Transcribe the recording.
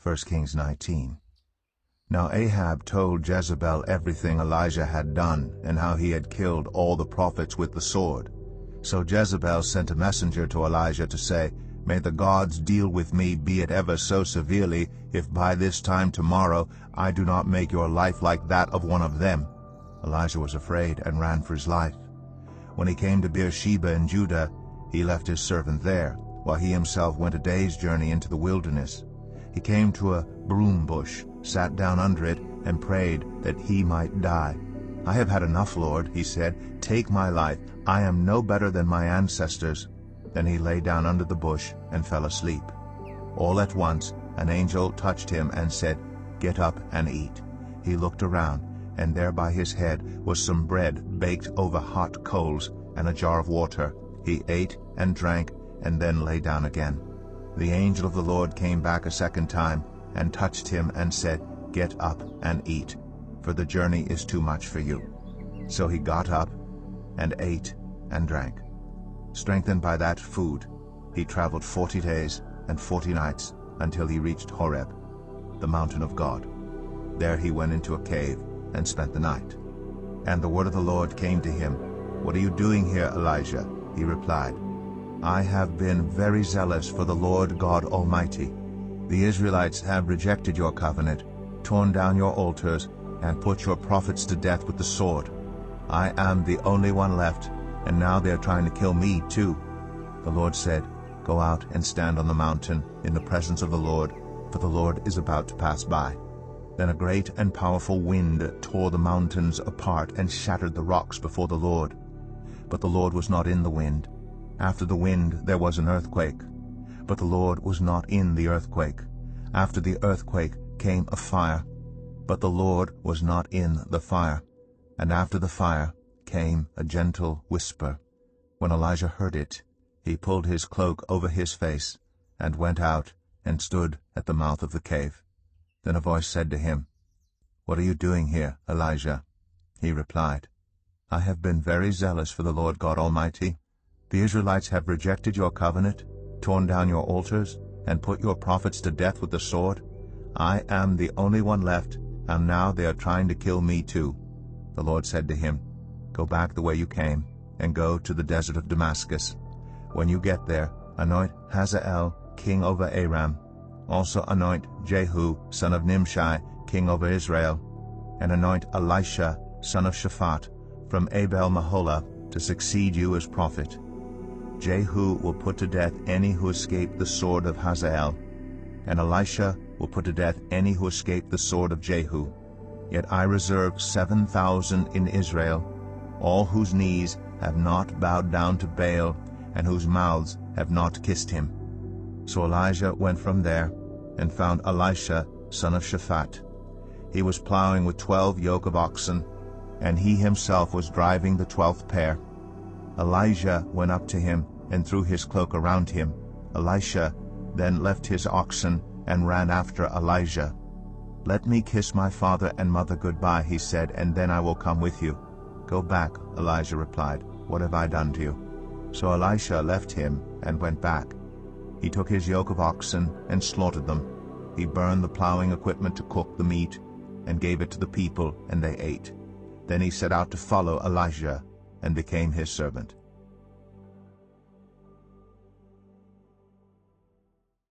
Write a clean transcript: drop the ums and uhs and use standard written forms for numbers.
1 Kings 19. Now Ahab told Jezebel everything Elijah had done, and how he had killed all the prophets with the sword. So Jezebel sent a messenger to Elijah to say, May the gods deal with me, be it ever so severely, if by this time tomorrow I do not make your life like that of one of them. Elijah was afraid and ran for his life. When he came to Beersheba in Judah, he left his servant there, while he himself went a day's journey into the wilderness. He came to a broom bush, sat down under it, and prayed that he might die. I have had enough, Lord, he said. Take my life. I am no better than my ancestors. Then he lay down under the bush and fell asleep. All at once an angel touched him and said, Get up and eat. He looked around, and there by his head was some bread baked over hot coals and a jar of water. He ate and drank, and then lay down again. The angel of the Lord came back a second time and touched him and said, Get up and eat, for the journey is too much for you. So he got up and ate and drank. Strengthened by that food, he traveled 40 days and 40 nights until he reached Horeb, the mountain of God. There he went into a cave and spent the night. And the word of the Lord came to him, What are you doing here, Elijah? He replied, I have been very zealous for the Lord God Almighty. The Israelites have rejected your covenant, torn down your altars, and put your prophets to death with the sword. I am the only one left, and now they are trying to kill me too. The Lord said, Go out and stand on the mountain in the presence of the Lord, for the Lord is about to pass by. Then a great and powerful wind tore the mountains apart and shattered the rocks before the Lord. But the Lord was not in the wind. After the wind there was an earthquake. But the Lord was not in the earthquake. After the earthquake came a fire. But the Lord was not in the fire. And after the fire came a gentle whisper. When Elijah heard it, he pulled his cloak over his face, and went out and stood at the mouth of the cave. Then a voice said to him, What are you doing here, Elijah? He replied, I have been very zealous for the Lord God Almighty. The Israelites have rejected your covenant, torn down your altars, and put your prophets to death with the sword. I am the only one left, and now they are trying to kill me too. The Lord said to him, Go back the way you came, and go to the desert of Damascus. When you get there, anoint Hazael king over Aram. Also anoint Jehu son of Nimshi king over Israel, and anoint Elisha son of Shaphat from Abel-Meholah to succeed you as prophet. Jehu will put to death any who escape the sword of Hazael, and Elisha will put to death any who escape the sword of Jehu. Yet I reserve 7,000 in Israel, all whose knees have not bowed down to Baal, and whose mouths have not kissed him. So Elijah went from there, and found Elisha son of Shaphat. He was plowing with 12 yoke of oxen, and he himself was driving the 12th pair. Elijah went up to him and threw his cloak around him. Elisha then left his oxen and ran after Elijah. Let me kiss my father and mother goodbye, he said, and then I will come with you. Go back, Elijah replied. What have I done to you? So Elisha left him and went back. He took his yoke of oxen and slaughtered them. He burned the plowing equipment to cook the meat and gave it to the people, and they ate. Then he set out to follow Elijah and became his servant.